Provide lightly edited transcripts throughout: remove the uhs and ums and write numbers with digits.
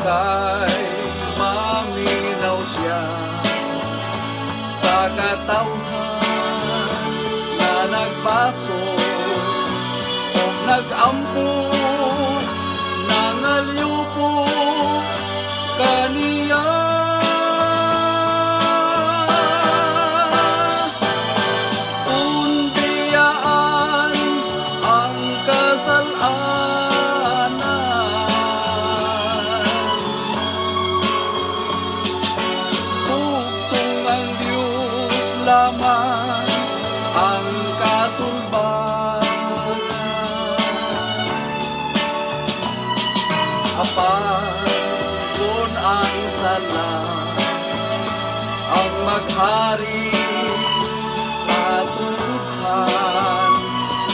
kay maminaw siya sa katawhan na nagbaso o nagampo nangalyupo kaniya. Unbiyaan ang kasalanan, bugtong ang Diyos lamang ang kasulbaran. Apagon ang sala ang maghari sa tuluhan,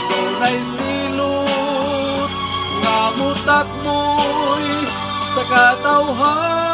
dunay silot nga mutakboy sa katawhan.